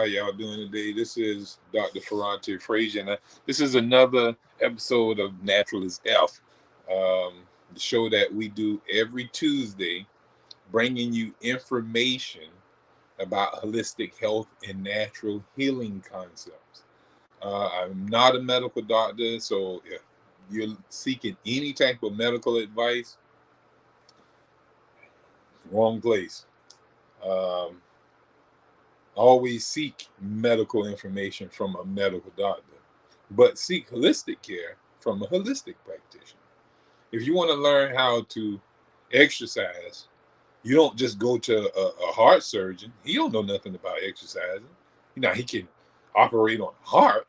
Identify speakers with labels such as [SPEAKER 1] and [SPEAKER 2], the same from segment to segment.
[SPEAKER 1] How y'all doing today? This is Dr. Ferrante Frazier, and this is another episode of Natural is F, the show that we do every Tuesday, bringing you information about holistic health and natural healing concepts. I'm not a medical doctor, so if you're seeking any type of medical advice, wrong place. Um, Always seek medical information from a medical doctor, but seek holistic care from a holistic practitioner. If you want to learn how to exercise, you don't just go to a heart surgeon. He don't know nothing about exercising. He can operate on the heart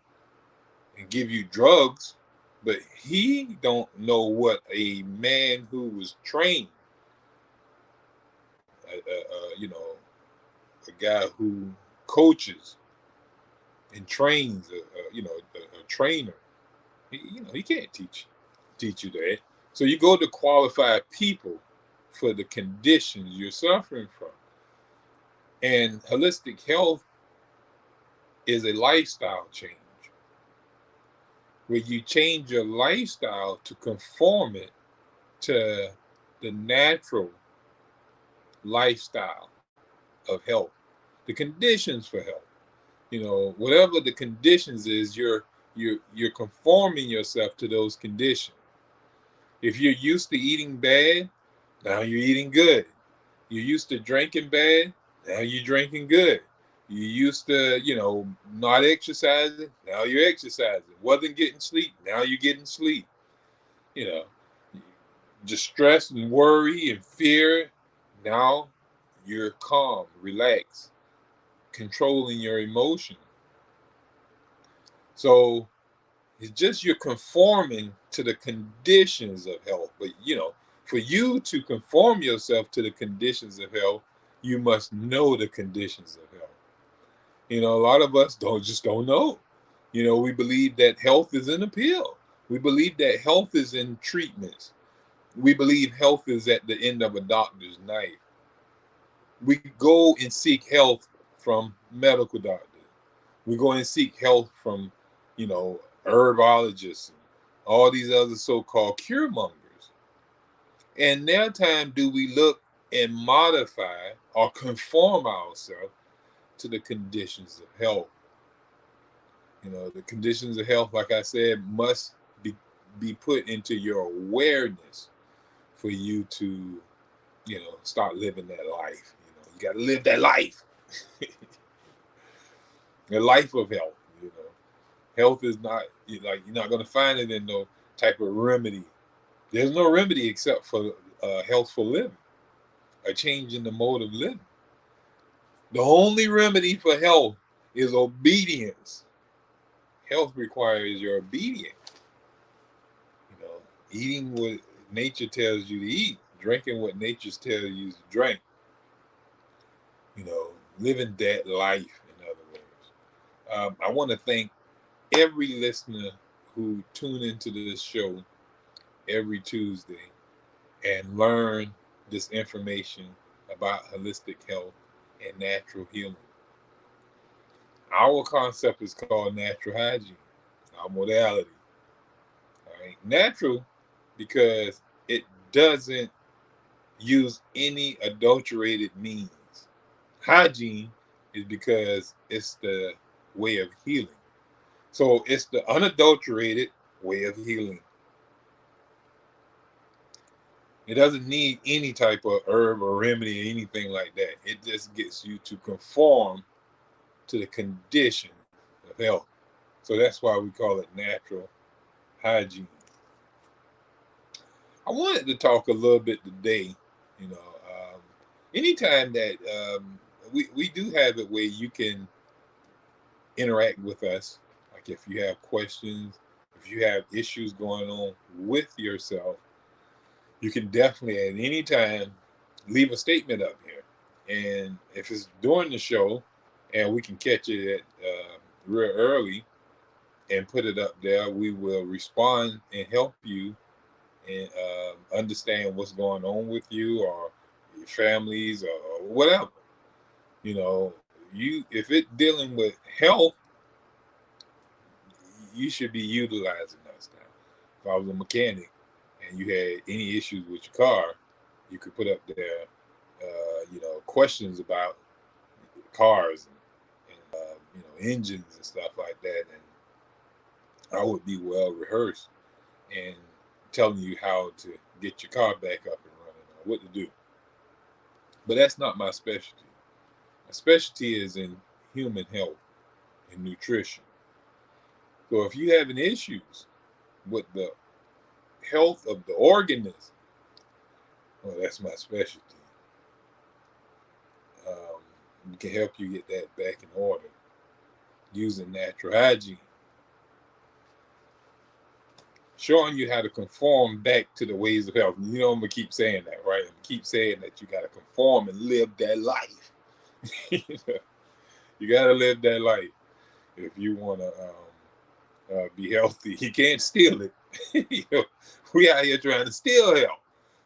[SPEAKER 1] and give you drugs, but he don't know what a man who was trained, a guy who coaches and trains, a trainer. He can't teach you that. So you go to qualified people for the conditions you're suffering from. And holistic health is a lifestyle change where you change your lifestyle to conform it to the natural lifestyle of health, the conditions for health. Whatever the conditions is, you're conforming yourself to those conditions. If you're used to eating bad, now you're eating good. You're used to drinking bad, now you're drinking good. You used to, not exercising, now you're exercising. Wasn't getting sleep, now you're getting sleep. You know, just stress and worry and fear, now you're calm, relaxed, controlling your emotion. So it's just you're conforming to the conditions of health. But for you to conform yourself to the conditions of health, you must know the conditions of health. A lot of us don't know. We believe that health is in a pill. We believe that health is in treatments. We believe health is at the end of a doctor's knife. We go and seek health from medical doctors. We go and seek health from, herbologists and all these other so-called cure mongers. And now time do we look and modify or conform ourselves to the conditions of health. The conditions of health, like I said, must be put into your awareness for you to, start living that life. You got to live that life. The life of health. Health is not you're not going to find it in no type of remedy. There's no remedy except for healthful living, a change in the mode of living. The only remedy for health is obedience. Health requires your obedience. Eating what nature tells you to eat, drinking what nature tells you to drink. Living that life, in other words. I want to thank every listener who tune into this show every Tuesday and learn this information about holistic health and natural healing. Our concept is called natural hygiene, our modality. All right, natural because it doesn't use any adulterated means. Hygiene is because it's the way of healing. So it's the unadulterated way of healing. It doesn't need any type of herb or remedy or anything like that. It just gets you to conform to the condition of health. So that's why we call it natural hygiene. I wanted to talk a little bit today, anytime that we do have it where you can interact with us, like if you have questions, if you have issues going on with yourself, you can definitely at any time leave a statement up here. And if it's during the show and we can catch it at real early and put it up there, we will respond and help you and understand what's going on with you or your families or whatever. if it's dealing with health, you should be utilizing that stuff. If I was a mechanic and you had any issues with your car, you could put up there, questions about cars and engines and stuff like that, and I would be well rehearsed and telling you how to get your car back up and running or what to do. But that's not my specialty. My specialty is in human health and nutrition. So if you having issues with the health of the organism, well, that's my specialty. We can help you get that back in order using natural hygiene, showing you how to conform back to the ways of health. You know, I'm gonna keep saying that, right? I'm gonna keep saying that you gotta conform and live that life. You gotta live that life if you wanna be healthy. You can't steal it. We out here trying to steal health.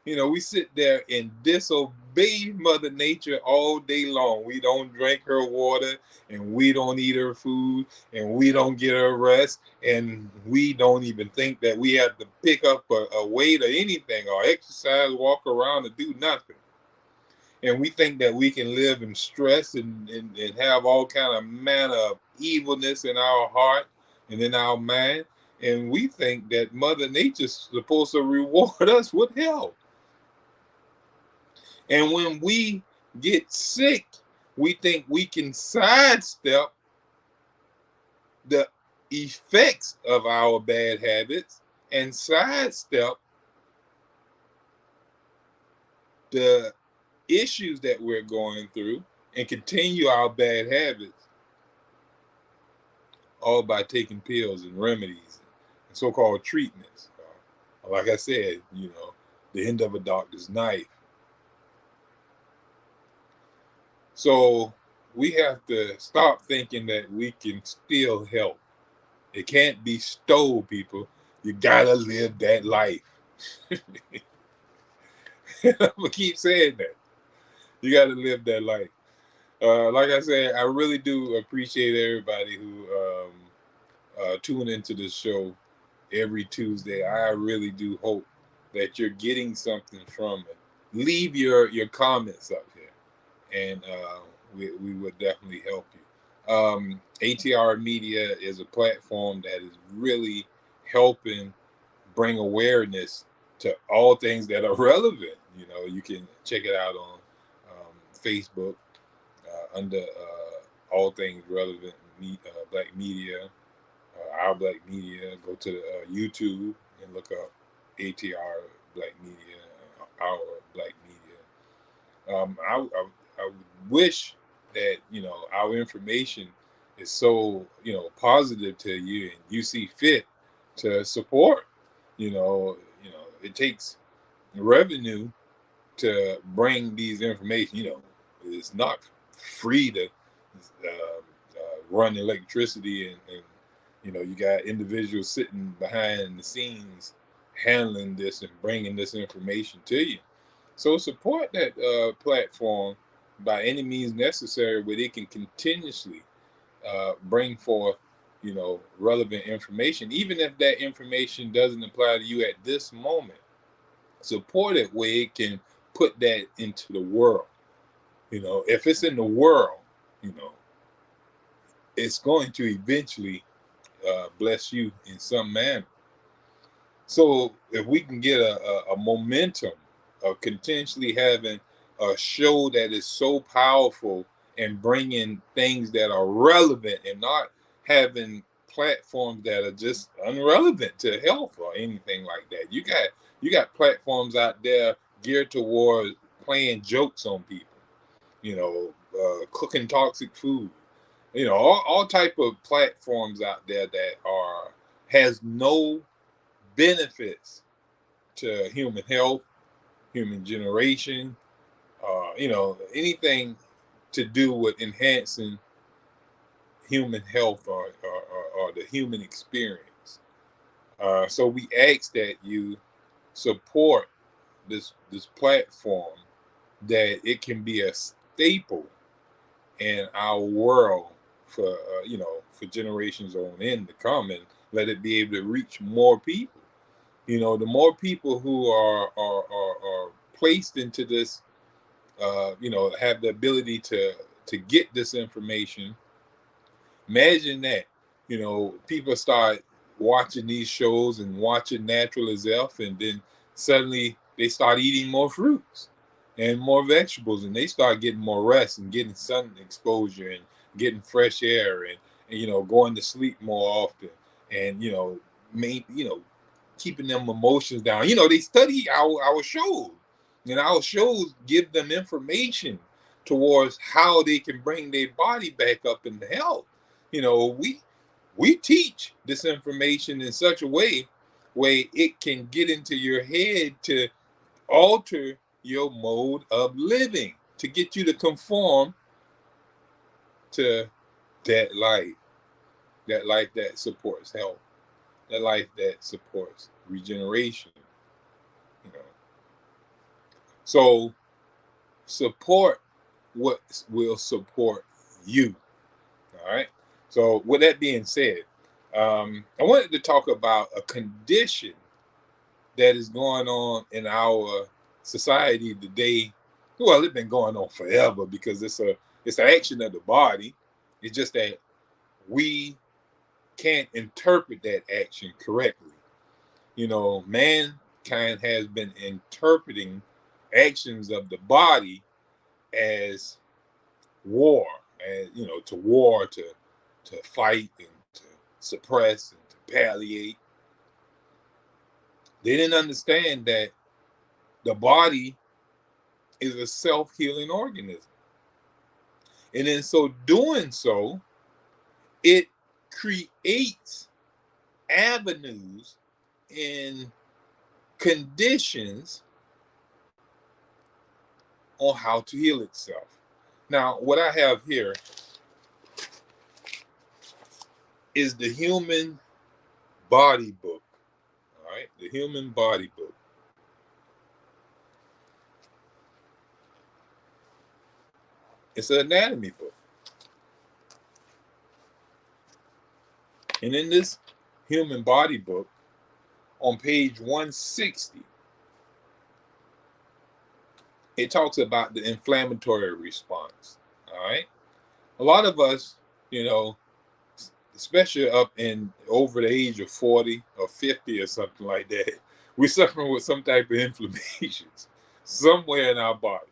[SPEAKER 1] We sit there and disobey Mother Nature all day long. We don't drink her water, and we don't eat her food, and we don't get her rest, and we don't even think that we have to pick up a weight or anything, or exercise, walk around, or do nothing. And we think that we can live in stress and have all kind of manner of evilness in our heart and in our mind. And we think that Mother Nature's supposed to reward us with health. And when we get sick, we think we can sidestep the effects of our bad habits and sidestep the issues that we're going through and continue our bad habits, all by taking pills and remedies and so-called treatments. Like I said, the end of a doctor's knife. So we have to stop thinking that we can steal health. It can't be stole, people. You gotta live that life. I'm gonna keep saying that. You gotta live that life. Like I said, I really do appreciate everybody who tune into this show every Tuesday. I really do hope that you're getting something from it. Leave your comments up here, and we would definitely help you. ATR Media is a platform that is really helping bring awareness to all things that are relevant. You can check it out on Facebook under all things relevant, Black Media, our Black Media. Go to YouTube and look up ATR Black Media, our Black Media. I wish that our information is so positive to you, and you see fit to support. It takes revenue to bring these information. It's not free to run electricity, and you got individuals sitting behind the scenes handling this and bringing this information to you. So support that platform by any means necessary, where they can continuously bring forth relevant information, even if that information doesn't apply to you at this moment. Support it where it can put that into the world. If it's in the world, it's going to eventually bless you in some manner. So if we can get a momentum of continuously having a show that is so powerful and bringing things that are relevant, and not having platforms that are just irrelevant to health or anything like that. You got platforms out there geared towards playing jokes on people, cooking toxic food, all type of platforms out there that has no benefits to human health, human generation, anything to do with enhancing human health or the human experience. So we ask that you support this platform, that it can be a staple in our world for for generations on in to come, and let it be able to reach more people. The more people who are placed into this, have the ability to get this information. Imagine that, people start watching these shows and watching Natural as F, and then suddenly they start eating more fruits and more vegetables, and they start getting more rest and getting sun exposure and getting fresh air, and going to sleep more often, and keeping them emotions down. They study our shows, and our shows give them information towards how they can bring their body back up into health. We teach this information in such a way it can get into your head to alter your mode of living, to get you to conform to that life that supports health, that life that supports regeneration. you know so support what will support you. All right. So with that being said, I wanted to talk about a condition that is going on in our society today. Well, it's been going on forever because it's an action of the body. It's just that we can't interpret that action correctly. Mankind has been interpreting actions of the body as war, and to war, to fight and to suppress and to palliate. They didn't understand that the body is a self-healing organism, and in so doing, it creates avenues and conditions on how to heal itself. Now, what I have here is the Human Body Book. All right, the Human Body Book. It's an anatomy book. And in this Human Body Book, on page 160, it talks about the inflammatory response. All right. A lot of us, especially up in over the age of 40 or 50 or something like that, we're suffering with some type of inflammation somewhere in our body.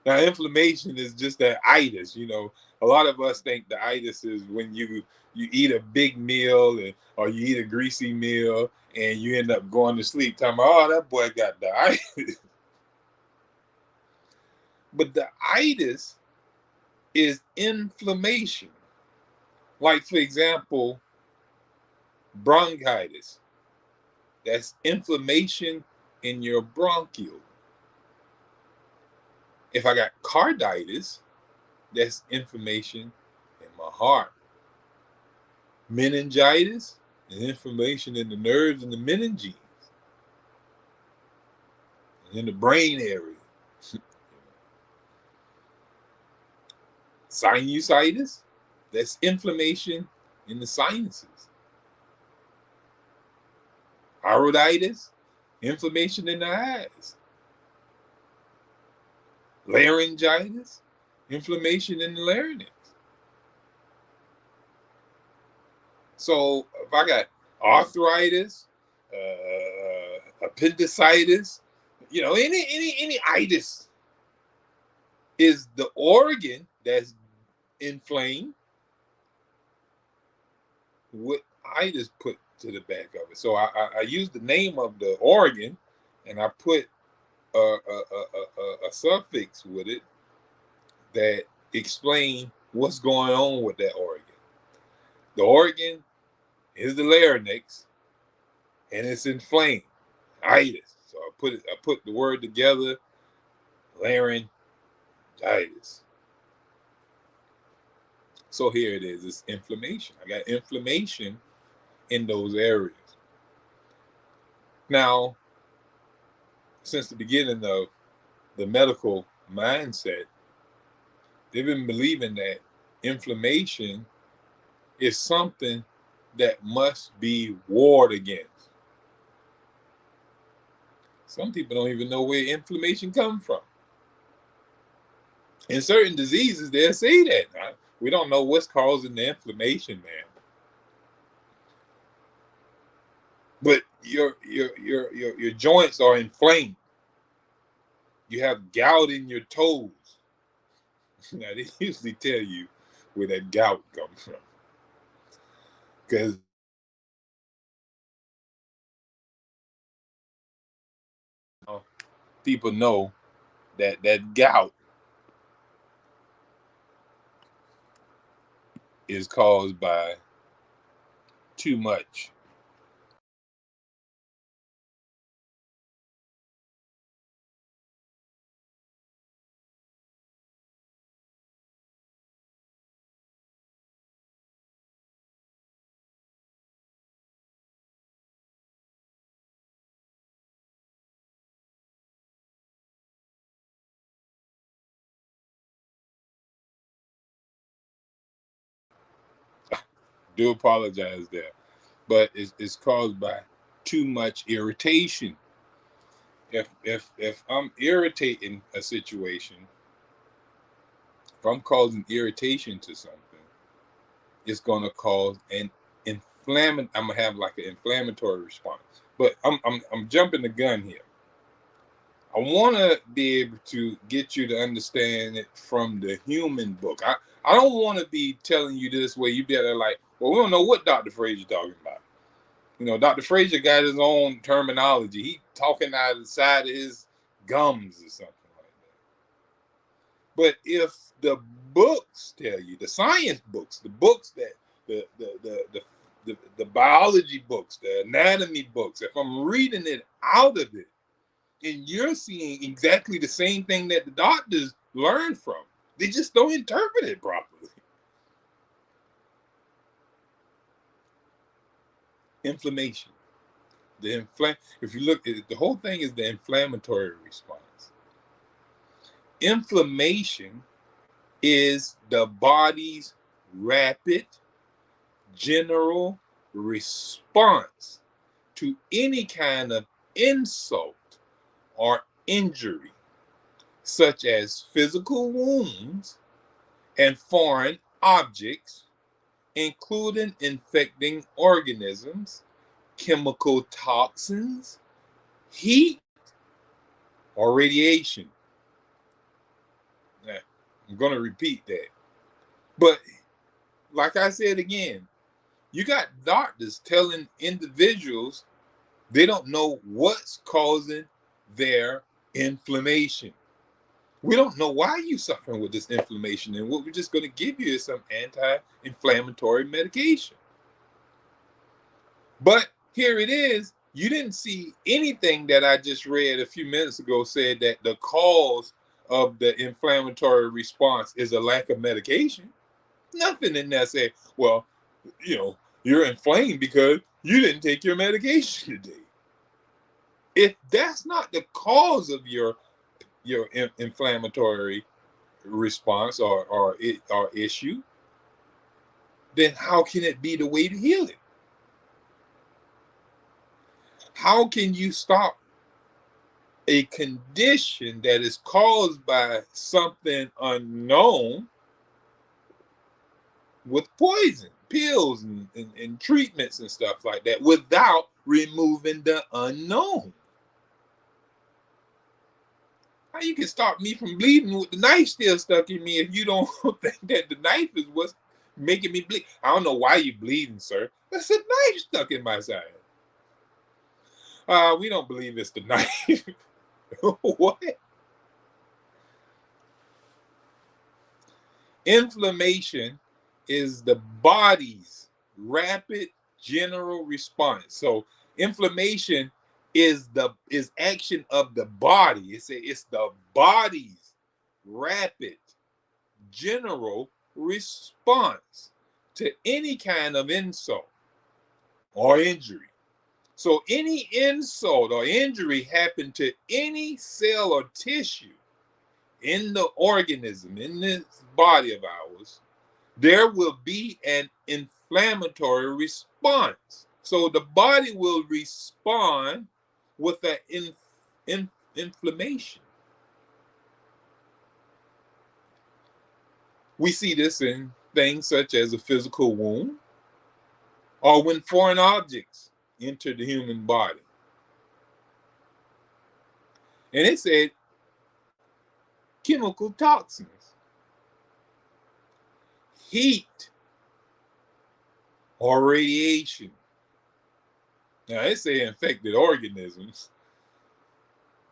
[SPEAKER 1] Now, inflammation is just that itis. A lot of us think the itis is when you eat a big meal, or you eat a greasy meal and you end up going to sleep talking about, oh, that boy got the itis. But the itis is inflammation. Like, for example, bronchitis. That's inflammation in your bronchial. If I got carditis, that's inflammation in my heart. Meningitis is inflammation in the nerves and the meninges, in the brain area. Sinusitis, that's inflammation in the sinuses. Iriditis, inflammation in the eyes. Laryngitis, inflammation in the larynx. So if I got arthritis, appendicitis, any itis is the organ that's inflamed with itis put to the back of it. So I use the name of the organ, and I put a suffix with it that explain what's going on with that organ. The organ is the larynx, and it's inflamed, itis. So I put the word together, laryngitis. So here it is. It's inflammation. I got inflammation in those areas. Now, since the beginning of the medical mindset, they've been believing that inflammation is something that must be warred against. Some people don't even know where inflammation comes from. In certain diseases, they'll say that. We don't know what's causing the inflammation, man. But your joints are inflamed. You have gout in your toes. Now they usually tell you where that gout comes from, because people know that gout is caused by too much. Do apologize there, but it's caused by too much irritation. If I'm irritating a situation, if I'm causing irritation to something, it's gonna cause an I'm gonna have like an inflammatory response. But I'm jumping the gun here. I want to be able to get you to understand it from the human book. I don't want to be telling you this way. You be like, well, we don't know what Dr. Frazier talking about. You know, Dr. Frazier got his own terminology. He talking out of the side of his gums or something like that. But if the books tell you, the science books, the books that the biology books, the anatomy books, if I'm reading it out of it, and you're seeing exactly the same thing that the doctors learn from, they just don't interpret it properly. Inflammation. If you look at it, the whole thing is the inflammatory response. Inflammation is the body's rapid general response to any kind of insult or injury, such as physical wounds and foreign objects, including infecting organisms, chemical toxins, heat, or radiation. Now, I'm going to repeat that. But like I said again, you got doctors telling individuals they don't know what's causing their inflammation. We don't know why you're suffering with this inflammation, and what we're just going to give you is some anti-inflammatory medication. But here it is. You didn't see anything that I just read a few minutes ago said that the cause of the inflammatory response is a lack of medication. Nothing in there said, well, you're inflamed because you didn't take your medication today. If that's not the cause of your inflammatory response or issue, then how can it be the way to heal it? How can you stop a condition that is caused by something unknown with poison, pills, and treatments and stuff like that without removing the unknown? How you can stop me from bleeding with the knife still stuck in me if you don't think that the knife is what's making me bleed? I don't know why you're bleeding, sir. That's a knife stuck in my side. We don't believe it's the knife. What? Inflammation is the body's rapid general response. So inflammation is action of the body. It's the body's rapid general response to any kind of insult or injury. So any insult or injury happen to any cell or tissue in the organism, in this body of ours, there will be an inflammatory response. So the body will respond with an inflammation. We see this in things such as a physical wound or when foreign objects enter the human body. And it said chemical toxins, heat, or radiation. Now, it say infected organisms,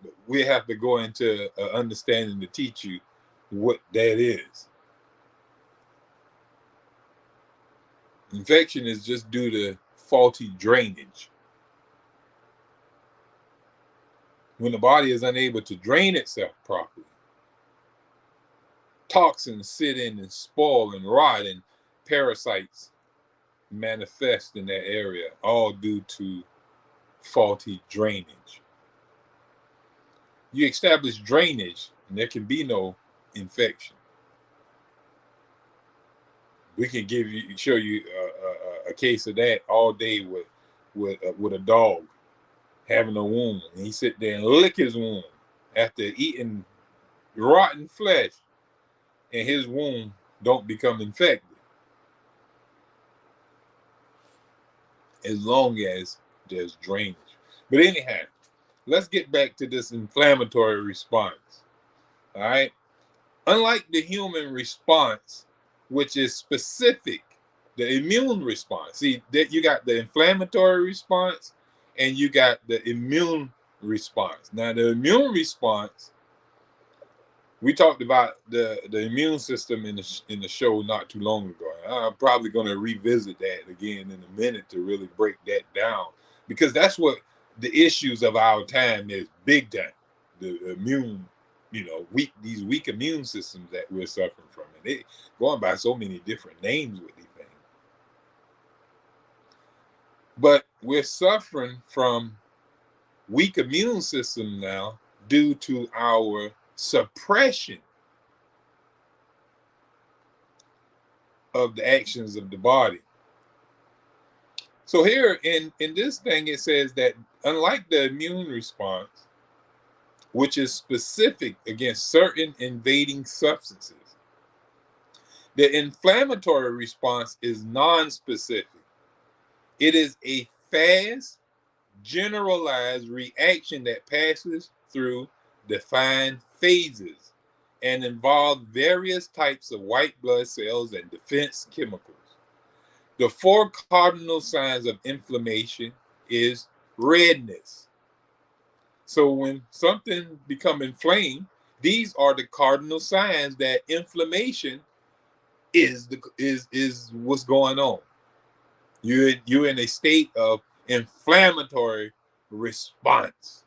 [SPEAKER 1] but we have to go into understanding to teach you what that is. Infection is just due to faulty drainage. When the body is unable to drain itself properly, toxins sit in and spoil and rot, and parasites manifest in that area, all due to faulty drainage. You establish drainage, and there can be no infection. We can show you a case of that all day with a dog having a wound, and he sit there and lick his wound after eating rotten flesh, and his wound don't become infected as long as there's drainage. But anyhow, let's get back to this inflammatory response. All right. Unlike the human response, which is specific, the immune response. See, that you got the inflammatory response and you got the immune response. Now, the immune response, we talked about the immune system in the show not too long ago. I'm probably going to revisit that again in a minute to really break that down, because that's what the issues of our time is, big time. The immune, these weak immune systems that we're suffering from, and they going by so many different names with these things. But we're suffering from weak immune system now due to our suppression of the actions of the body. So here in this thing, it says that unlike the immune response, which is specific against certain invading substances, the inflammatory response is non-specific. It is a fast, generalized reaction that passes through defined phases and involves various types of white blood cells and defense chemicals. The 4 cardinal signs of inflammation is redness. So when something become inflamed, these are the cardinal signs that inflammation is what's going on. You're in a state of inflammatory response.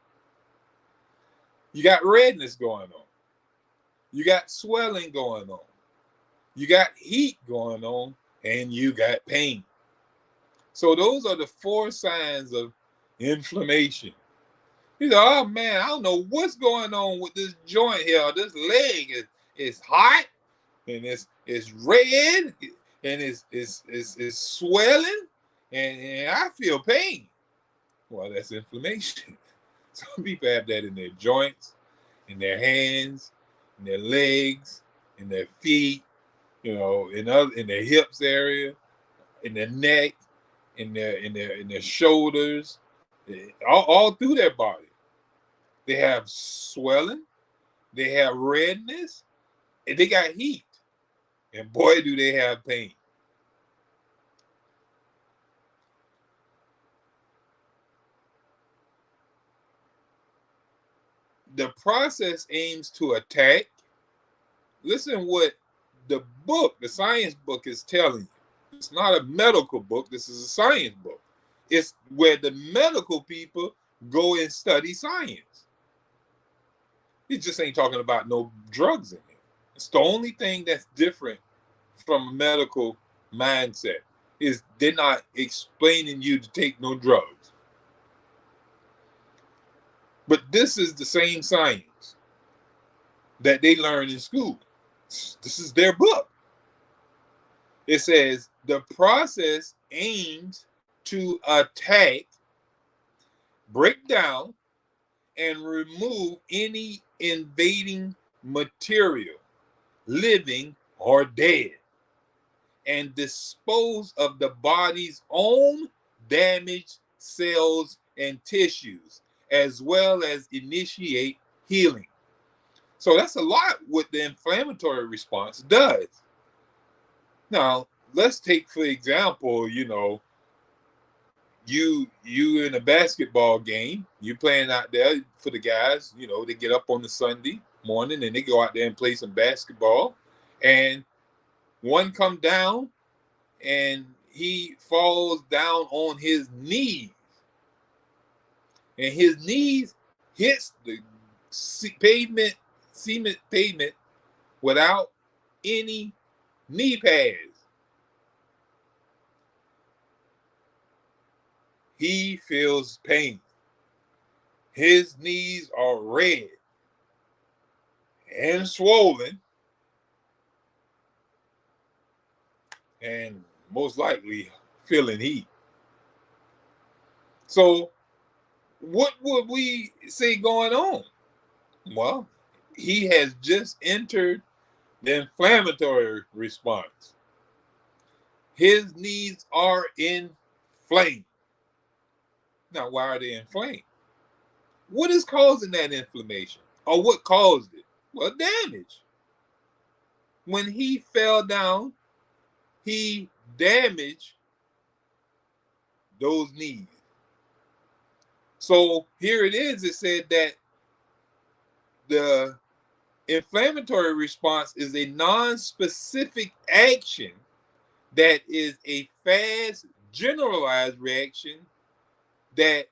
[SPEAKER 1] You got redness going on. You got swelling going on. You got heat going on, and you got pain. So those are the 4 signs of inflammation. You know, oh man, I don't know what's going on with this joint here. This leg is hot, and it's red, and it's swelling, and I feel pain. Well, that's inflammation. Some people have that in their joints, in their hands, in their legs, in their feet, in their hips area, in their neck, in their shoulders, all through their body. They have swelling, they have redness, and they got heat. And boy, do they have pain. The process aims to attack. Listen what the science book is telling you. It's not a medical book. This is a science book. It's where the medical people go and study science. It just ain't talking about no drugs in here. It's the only thing that's different from a medical mindset is they're not explaining you to take no drugs. But this is the same science that they learn in school. This is their book. It says the process aims to attack, break down, and remove any invading material, living or dead, and dispose of the body's own damaged cells and tissues, as well as initiate healing. So that's a lot what the inflammatory response does. Now, let's take, for example, you in a basketball game, you playing out there for the guys, they get up on the Sunday morning and they go out there and play some basketball, and one come down and he falls down on his knees, and his knees hits the cement pavement without any knee pads. He feels pain. His knees are red and swollen, and most likely feeling heat. So what would we say going on? Well, he has just entered the inflammatory response. His knees are inflamed. Now, why are they inflamed? What is causing that inflammation? Or what caused it? Well, damage. When he fell down, he damaged those knees. So here it is. It said that the inflammatory response is a non-specific action that is a fast, generalized reaction that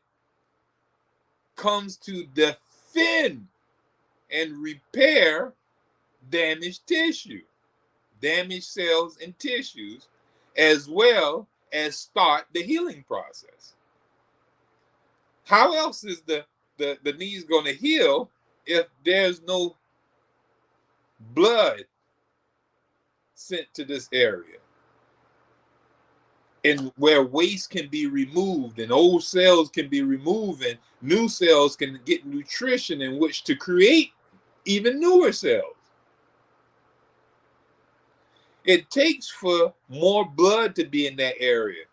[SPEAKER 1] comes to defend and repair damaged tissue, damaged cells and tissues, as well as start the healing process. How else is the knees going to heal if there's no blood sent to this area? And where waste can be removed and old cells can be removed and new cells can get nutrition in which to create even newer cells. It takes for more blood to be in that area.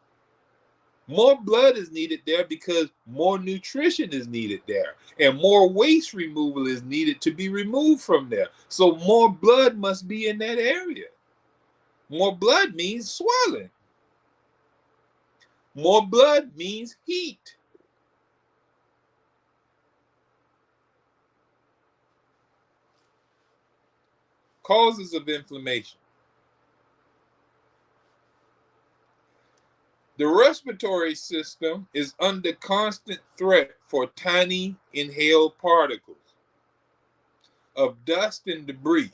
[SPEAKER 1] More blood is needed there because more nutrition is needed there, and more waste removal is needed to be removed from there. So more blood must be in that area. More blood means swelling. More blood means heat. Causes of inflammation. The respiratory system is under constant threat for tiny inhaled particles of dust and debris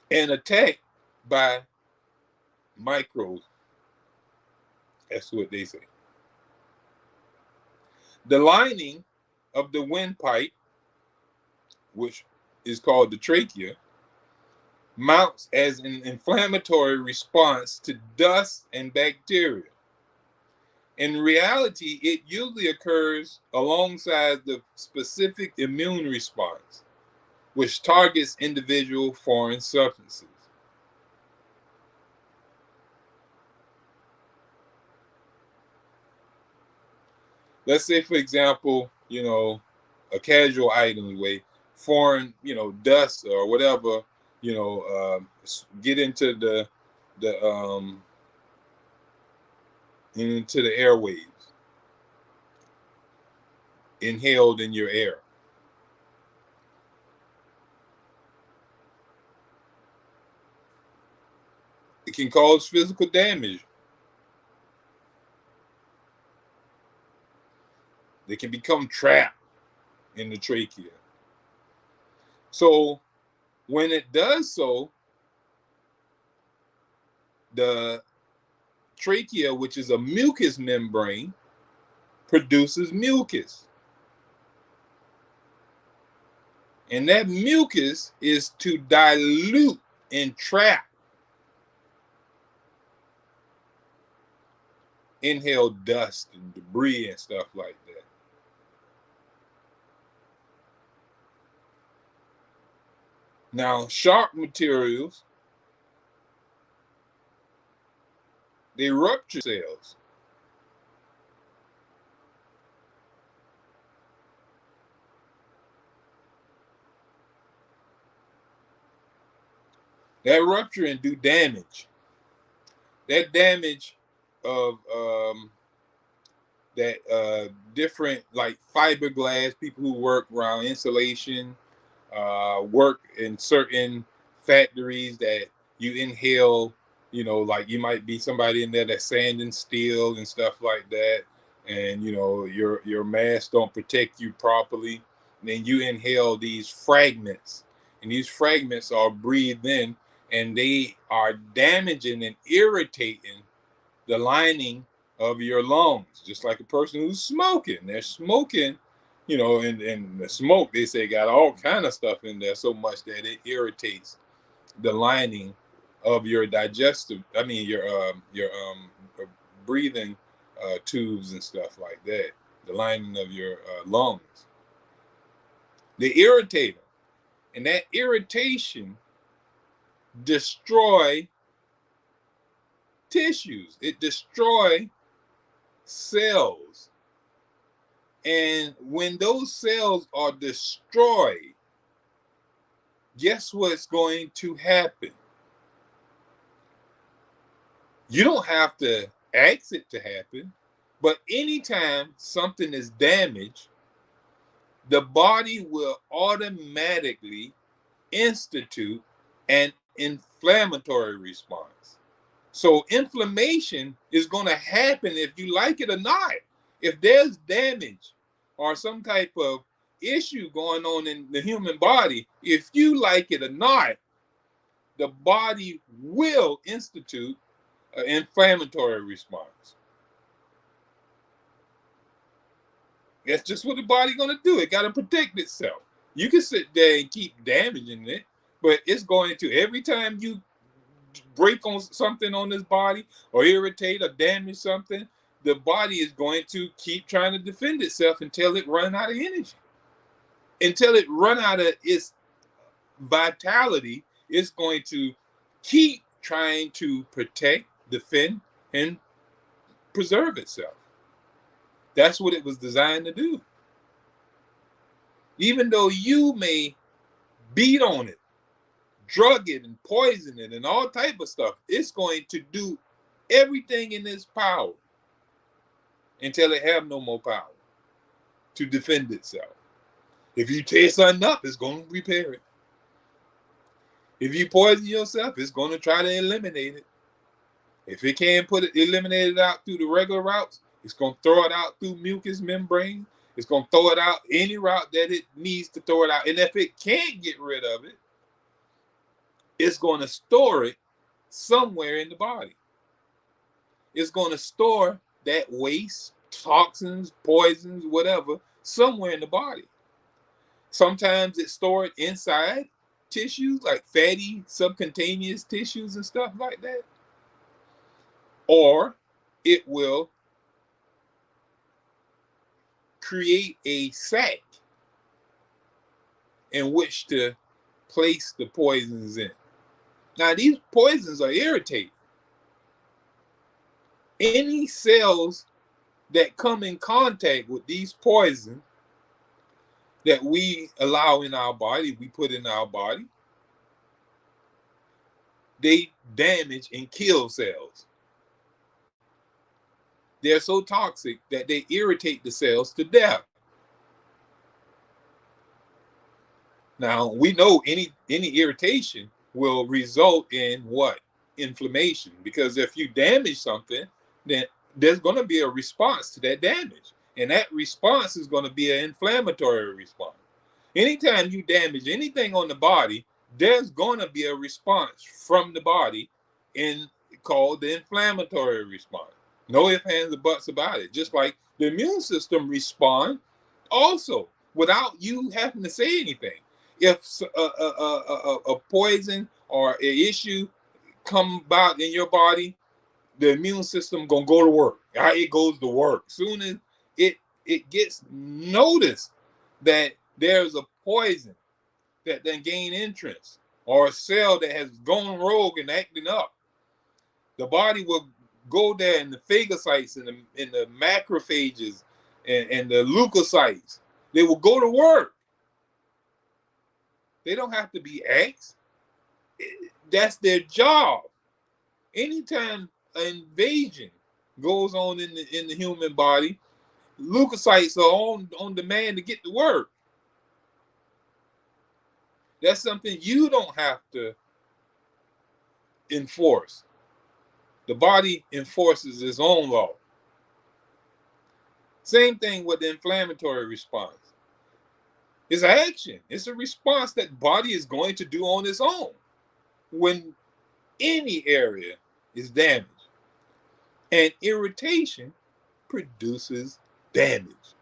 [SPEAKER 1] and attacked by microbes. That's what they say. The lining of the windpipe, which is called the trachea, mounts as an inflammatory response to dust and bacteria. In reality, it usually occurs alongside the specific immune response, which targets individual foreign substances. Let's say, for example, a casual item way, foreign, dust or whatever, get into the into the airwaves, inhaled in your air. It can cause physical damage. They can become trapped in the trachea. So when it does so, the trachea, which is a mucous membrane, produces mucus. And that mucus is to dilute and trap inhale dust and debris and stuff like that. Now, sharp materials, they rupture cells. That rupture and do damage. That damage of that different, like fiberglass, people who work around insulation, work in certain factories that you inhale, like you might be somebody in there that's sanding steel and stuff like that, and your mask don't protect you properly. And then you inhale these fragments, and these fragments are breathed in, and they are damaging and irritating the lining of your lungs, just like a person who's smoking. They're smoking, and the smoke, they say, got all kind of stuff in there so much that it irritates the lining of your your breathing tubes and stuff like that, the lining of your lungs. They irritate them, and that irritation destroy tissues. It destroy cells. And when those cells are destroyed, guess what's going to happen? You don't have to ask it to happen, but anytime something is damaged, the body will automatically institute an inflammatory response. So inflammation is going to happen if you like it or not. If there's damage or some type of issue going on in the human body, if you like it or not, the body will institute an inflammatory response. That's just what the body's going to do. It got to protect itself. You can sit there and keep damaging it, but it's going to, every time you break on something on this body or irritate or damage something, the body is going to keep trying to defend itself until it runs out of energy. Until it runs out of its vitality, it's going to keep trying to protect, defend, and preserve itself. That's what it was designed to do. Even though you may beat on it, drug it and poison it and all type of stuff, it's going to do everything in its power until it have no more power to defend itself. If you tear something up, it's going to repair it. If you poison yourself, it's going to try to eliminate it. If it can't eliminate it out through the regular routes, it's going to throw it out through mucous membrane. It's going to throw it out any route that it needs to throw it out. And if it can't get rid of it, it's going to store it somewhere in the body. It's going to store that waste, toxins, poisons, whatever, somewhere in the body. Sometimes it's stored inside tissues, like fatty subcutaneous tissues and stuff like that. Or it will create a sac in which to place the poisons in. Now, these poisons are irritating. Any cells that come in contact with these poisons that we allow in our body, we put in our body, they damage and kill cells. They're so toxic that they irritate the cells to death. Now, we know any irritation will result in what? Inflammation. Because if you damage something, then there's going to be a response to that damage. And that response is going to be an inflammatory response. Anytime you damage anything on the body, there's going to be a response from the body called the inflammatory response. No ifs, ands, or buts about it. Just like the immune system responds also without you having to say anything. If a poison or an issue come about in your body, the immune system gonna go to work. It goes to work. Soon as it gets noticed that there's a poison that then gain entrance, or a cell that has gone rogue and acting up, the body will go there, and the phagocytes and the macrophages and the leukocytes, they will go to work. They don't have to be asked. That's their job. Anytime an invasion goes on in the human body, leukocytes are on demand to get to work. That's something you don't have to enforce. The body enforces its own law. Same thing with the inflammatory response. It's an action. It's a response that the body is going to do on its own when any area is damaged. And irritation produces damage.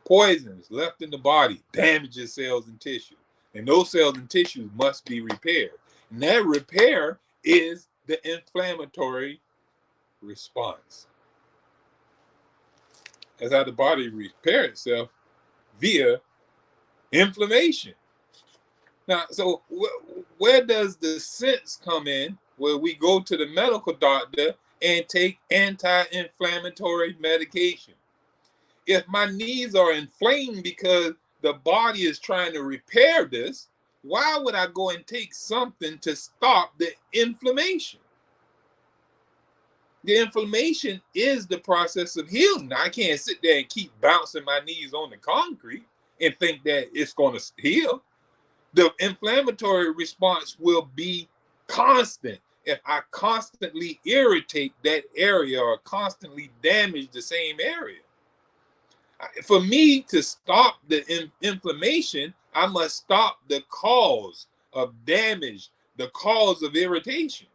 [SPEAKER 1] Poisons left in the body damages cells and tissue. And those cells and tissues must be repaired. And that repair is the inflammatory response. That's how the body repairs itself, via inflammation. Now, so where does the sense come in where we go to the medical doctor and take anti-inflammatory medication? If my knees are inflamed because the body is trying to repair this, why would I go and take something to stop the inflammation? The inflammation is the process of healing. Now, I can't sit there and keep bouncing my knees on the concrete and think that it's going to heal. The inflammatory response will be constant if I constantly irritate that area or constantly damage the same area. For me to stop the inflammation, I must stop the cause of damage, the cause of irritation.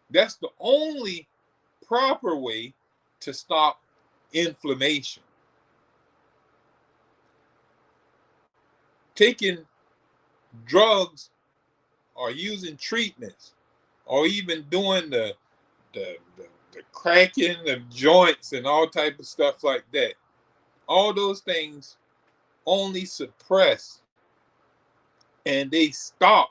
[SPEAKER 1] That's the only proper way to stop inflammation. Taking drugs or using treatments or even doing the cracking of joints and all type of stuff like that, all those things only suppress and they stop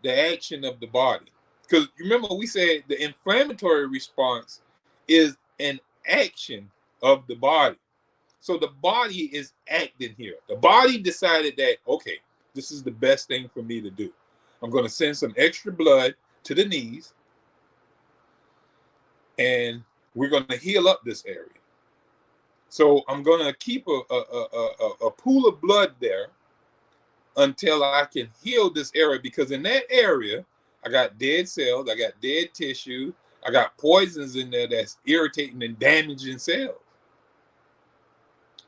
[SPEAKER 1] the action of the body. Because remember, we said the inflammatory response is an action of the body. So the body is acting here. The body decided that, okay, this is the best thing for me to do. I'm going to send some extra blood to the knees, and we're going to heal up this area. So I'm going to keep a pool of blood there until I can heal this area, because in that area, I got dead cells, I got dead tissue, I got poisons in there that's irritating and damaging cells.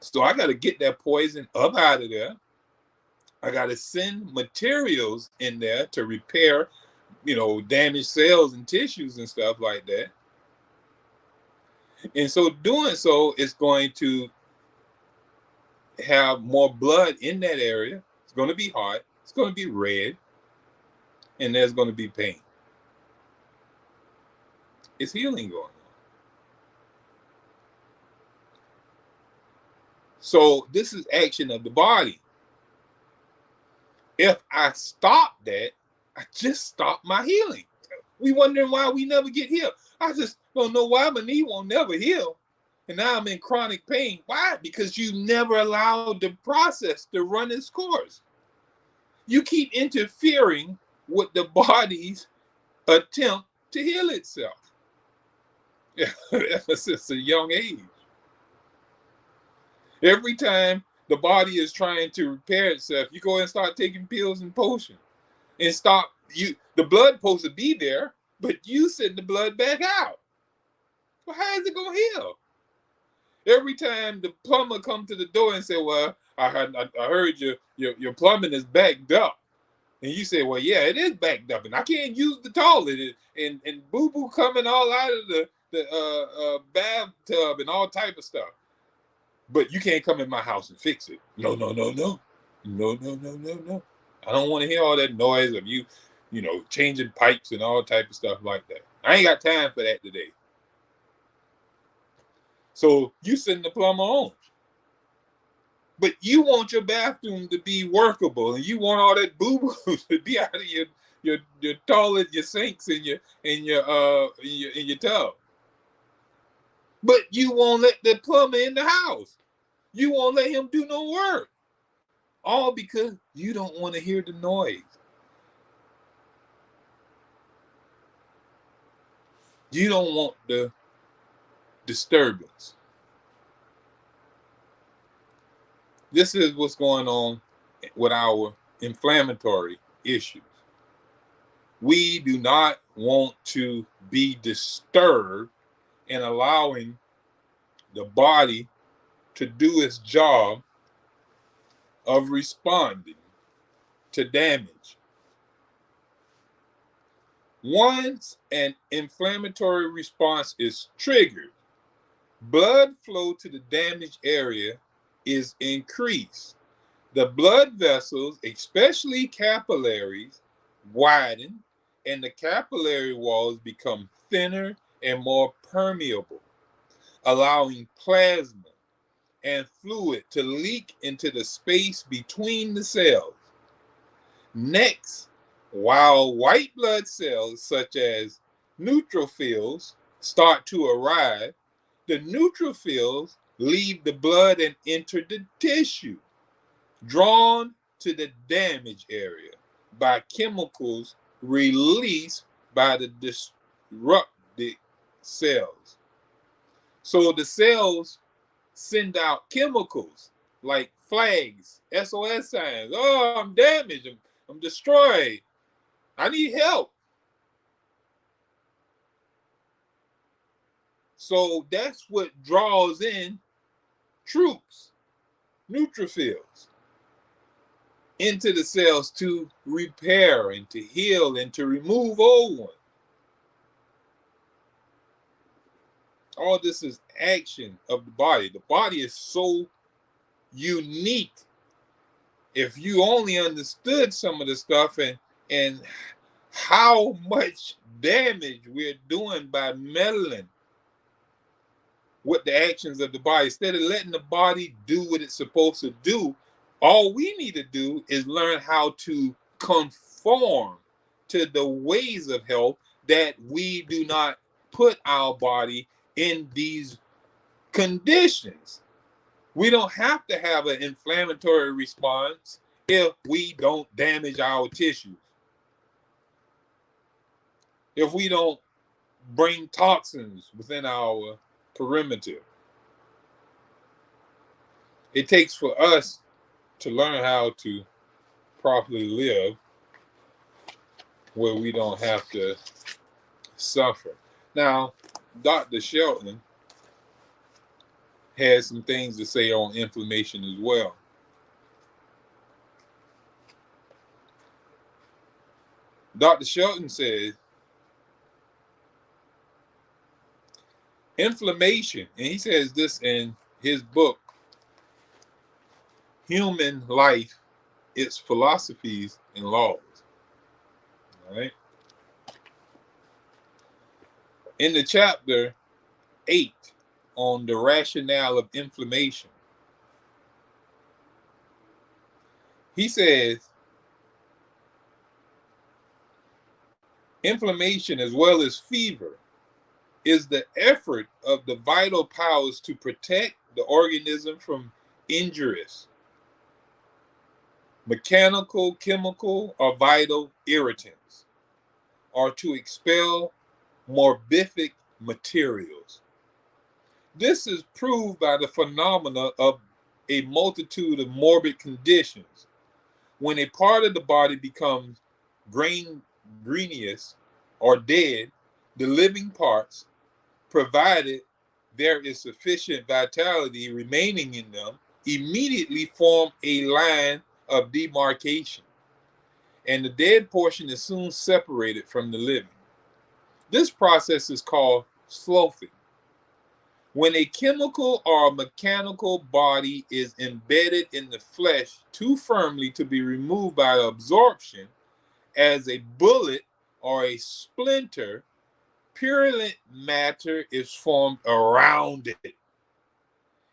[SPEAKER 1] So I got to get that poison up out of there. I got to send materials in there to repair, damaged cells and tissues and stuff like that. And so doing so is going to have more blood in that area. It's going to be hot. It's going to be red. And there's going to be pain. It's healing going on. So this is action of the body. If I stop that, I just stop my healing. We wondering why we never get healed. I just don't know why my knee won't never heal. And now I'm in chronic pain. Why? Because you never allowed the process to run its course. You keep interfering with the body's attempt to heal itself. Ever since a young age. Every time the body is trying to repair itself, you go and start taking pills and potions and stop. The blood supposed to be there, but you send the blood back out. Well, how is it gonna heal? Every time the plumber come to the door and say, "Well, I heard your plumbing is backed up," and you say, "Well, yeah, it is backed up, and I can't use the toilet, and boo boo coming all out of the bathtub and all type of stuff." But you can't come in my house and fix it. No. I don't want to hear all that noise of you changing pipes and all type of stuff like that. I ain't got time for that today. So you send the plumber on. But you want your bathroom to be workable, and you want all that boo-boo to be out of your toilet, your sinks, and your tub. But you won't let the plumber in the house. You won't let him do no work. All because you don't want to hear the noise. You don't want the disturbance. This is what's going on with our inflammatory issues. We do not want to be disturbed and allowing the body to do its job of responding to damage. Once an inflammatory response is triggered, blood flow to the damaged area is increased. The blood vessels, especially capillaries, widen, and the capillary walls become thinner and more permeable, allowing plasma and fluid to leak into the space between the cells. Next, while white blood cells such as neutrophils start to arrive, the neutrophils leave the blood and enter the tissue, drawn to the damaged area by chemicals released by the disrupted cells. So the cells send out chemicals like flags, SOS signs. Oh, I'm damaged. I'm destroyed. I need help. So that's what draws in troops, neutrophils, into the cells to repair and to heal and to remove old ones. All this is action of the body. The body is so unique. If you only understood some of the stuff and how much damage we're doing by meddling with the actions of the body, instead of letting the body do what it's supposed to do, all we need to do is learn how to conform to the ways of health, that we do not put our body in these conditions. We don't have to have an inflammatory response if we don't damage our tissues, if we don't bring toxins within our perimeter. It takes for us to learn how to properly live where we don't have to suffer. Now, Dr. Shelton has some things to say on inflammation as well. Dr. Shelton says, inflammation, and he says this in his book, Human Life, Its Philosophies and Laws. All right. In the chapter 8 on the rationale of inflammation, he says, inflammation as well as fever is the effort of the vital powers to protect the organism from injuries, mechanical, chemical, or vital irritants, or to expel morbific materials. This is proved by the phenomena of a multitude of morbid conditions. When a part of the body becomes gangrenous or dead, the living parts, provided there is sufficient vitality remaining in them, immediately form a line of demarcation, and the dead portion is soon separated from the living. This process is called sloughing. When a chemical or mechanical body is embedded in the flesh too firmly to be removed by absorption, as a bullet or a splinter, purulent matter is formed around it,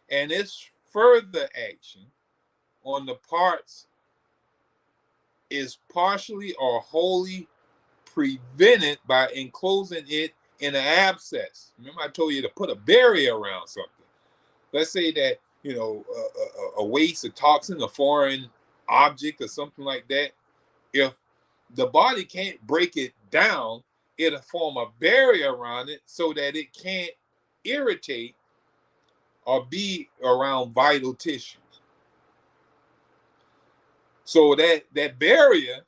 [SPEAKER 1] and its further action on the parts is partially or wholly prevented by enclosing it in an abscess. Remember, I told you to put a barrier around something. Let's say that, a waste, a toxin, a foreign object, or something like that. If the body can't break it down, it'll form a barrier around it so that it can't irritate or be around vital tissues. So that barrier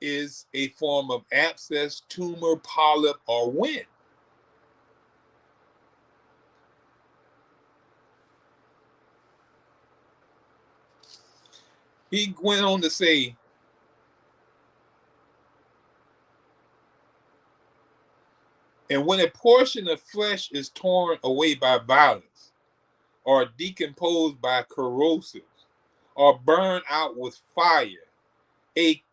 [SPEAKER 1] is a form of abscess, tumor, polyp, or wind. He went on to say, and when a portion of flesh is torn away by violence, or decomposed by corrosives, or burned out with fire, a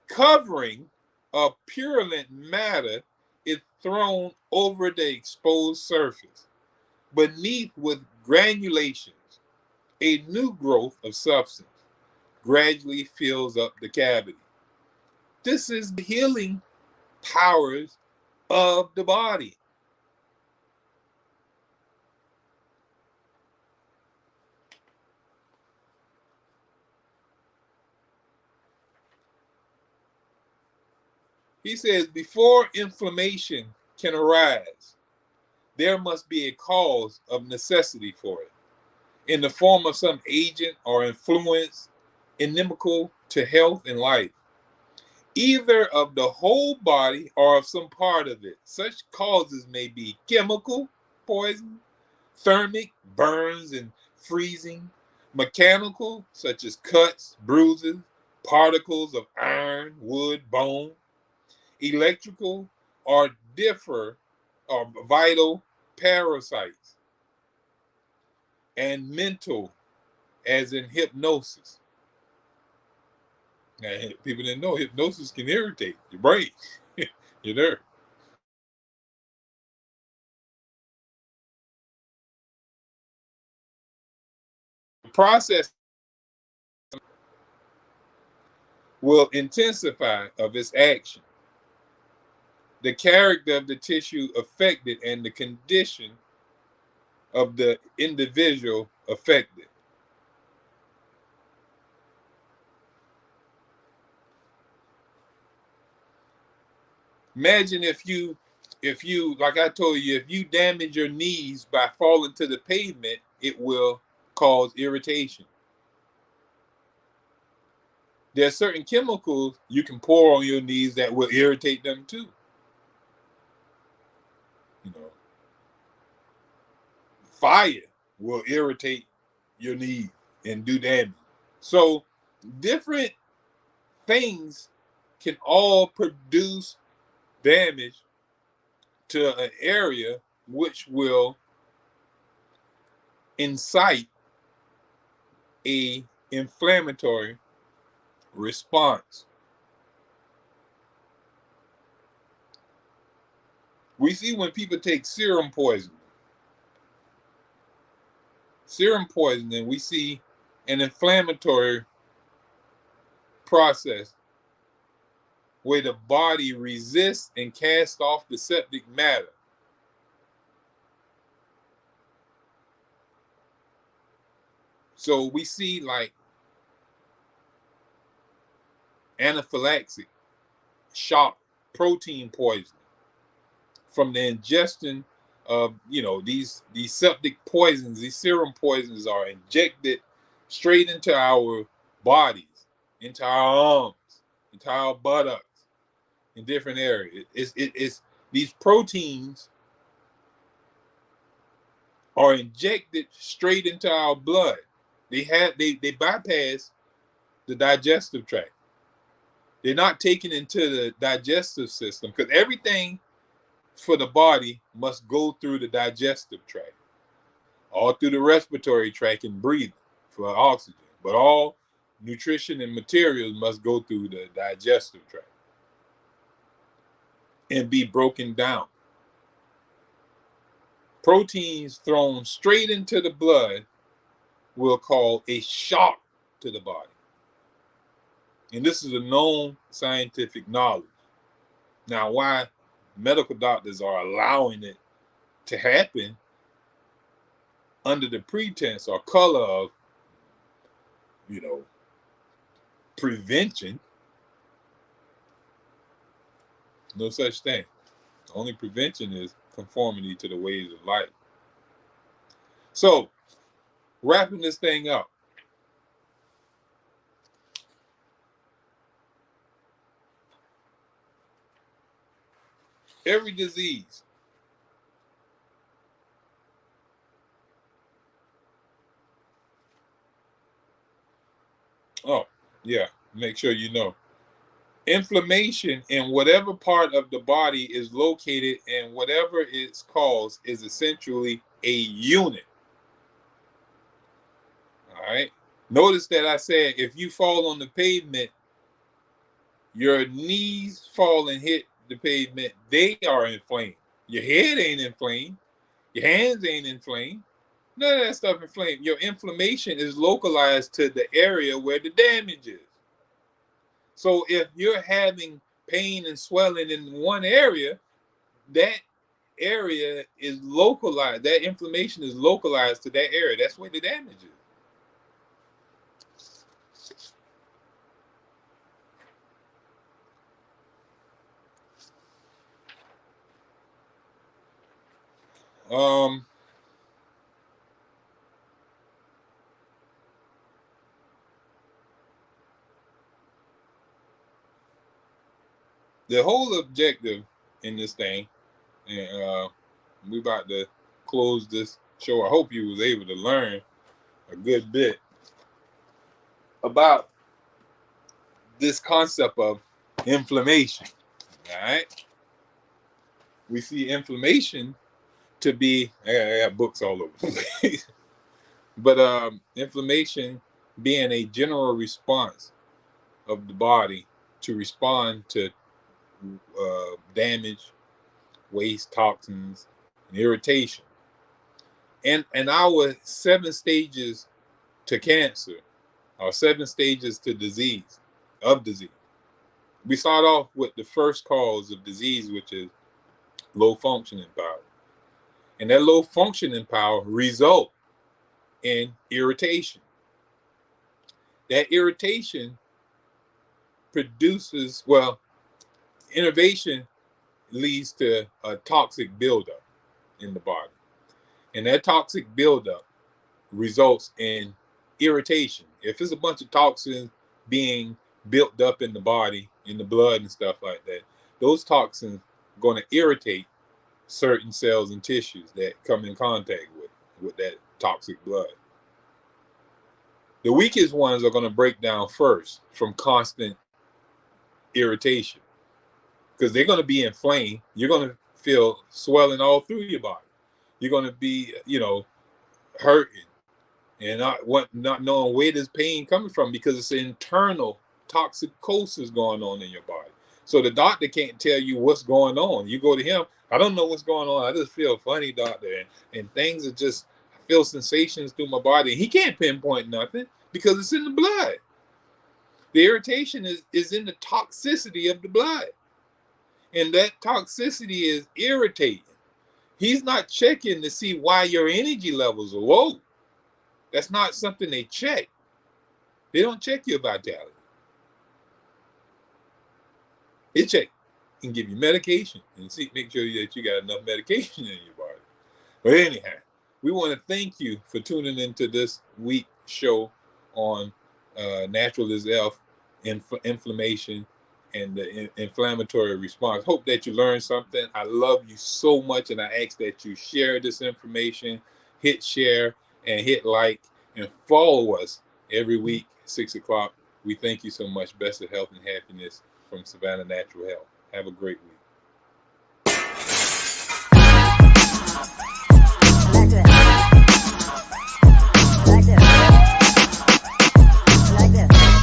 [SPEAKER 1] covering of purulent matter is thrown over the exposed surface. Beneath, with granulations, a new growth of substance gradually fills up the cavity. This is the healing powers of the body. He says, before inflammation can arise, there must be a cause of necessity for it, in the form of some agent or influence inimical to health and life, either of the whole body or of some part of it. Such causes may be chemical poison, thermic, burns and freezing, mechanical, such as cuts, bruises, particles of iron, wood, bone, electrical, or vital parasites, and mental, as in hypnosis. Now, people didn't know hypnosis can irritate your brain, your nerve. The process will intensify of its action, the character of the tissue affected, and the condition of the individual affected. Imagine if you, like I told you, if you damage your knees by falling to the pavement, it will cause irritation. There are certain chemicals you can pour on your knees that will irritate them too. You know, fire will irritate your knee and do damage. So different things can all produce damage to an area, which will incite a inflammatory response. We see when people take serum poisoning, we see an inflammatory process where the body resists and casts off the septic matter. So we see like anaphylaxis, shock, protein poisoning from the ingestion of these septic poisons. These serum poisons are injected straight into our bodies, into our arms, into our buttocks, in different areas. It's these proteins are injected straight into our blood. They bypass the digestive tract. They're not taken into the digestive system, because everything for the body must go through the digestive tract, all through the respiratory tract and breathing for oxygen. But all nutrition and materials must go through the digestive tract and be broken down. Proteins thrown straight into the blood will cause a shock to the body. And this is a known scientific knowledge. Now, why medical doctors are allowing it to happen under the pretense or color of, prevention, no such thing. The only prevention is conformity to the ways of life. So, wrapping this thing up. Every disease make sure you know. Inflammation in whatever part of the body is located and whatever its cause is essentially a unit. All right. Notice that I said if you fall on the pavement, your knees fall and hit the pavement, they are inflamed. Your head ain't inflamed. Your hands ain't inflamed. None of that stuff inflamed. Your inflammation is localized to the area where the damage is. So if you're having pain and swelling in one area, that area is localized. That inflammation is localized to that area. That's where the damage is. The whole objective in this thing, and we about to close this show. I hope you was able to learn a good bit about this concept of inflammation. All right. We see inflammation to be, I got books all over the place, but inflammation being a general response of the body to respond to damage, waste, toxins, and irritation. And our 7 stages to cancer, our 7 stages to disease. We start off with the first cause of disease, which is low functioning power. And that low functioning power result in irritation. That irritation produces, innervation leads to a toxic buildup in the body. And that toxic buildup results in irritation. If it's a bunch of toxins being built up in the body, in the blood and stuff like that, those toxins are going to irritate certain cells and tissues that come in contact with that toxic blood. The weakest ones are going to break down first from constant irritation because they're going to be inflamed. You're going to feel swelling all through your body. You're going to be, hurting and not knowing where this pain coming from because it's internal toxicosis going on in your body. So the doctor can't tell you what's going on. You go to him, I don't know what's going on. I just feel funny, doctor, and things are just, I feel sensations through my body. And he can't pinpoint nothing because it's in the blood. The irritation is in the toxicity of the blood. And that toxicity is irritating. He's not checking to see why your energy levels are low. That's not something they check. They don't check your vitality. They check and give you medication and make sure that you got enough medication in your body. But anyhow, we want to thank you for tuning into this week's show on natural is health, inflammation, and the inflammatory response. Hope that you learned something. I love you so much, and I ask that you share this information, hit share, and hit like, and follow us every week, 6 o'clock. We thank you so much. Best of health and happiness from Savannah Natural Health. Have a great week. Like this.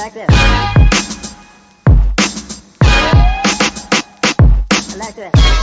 [SPEAKER 2] like this. I like this.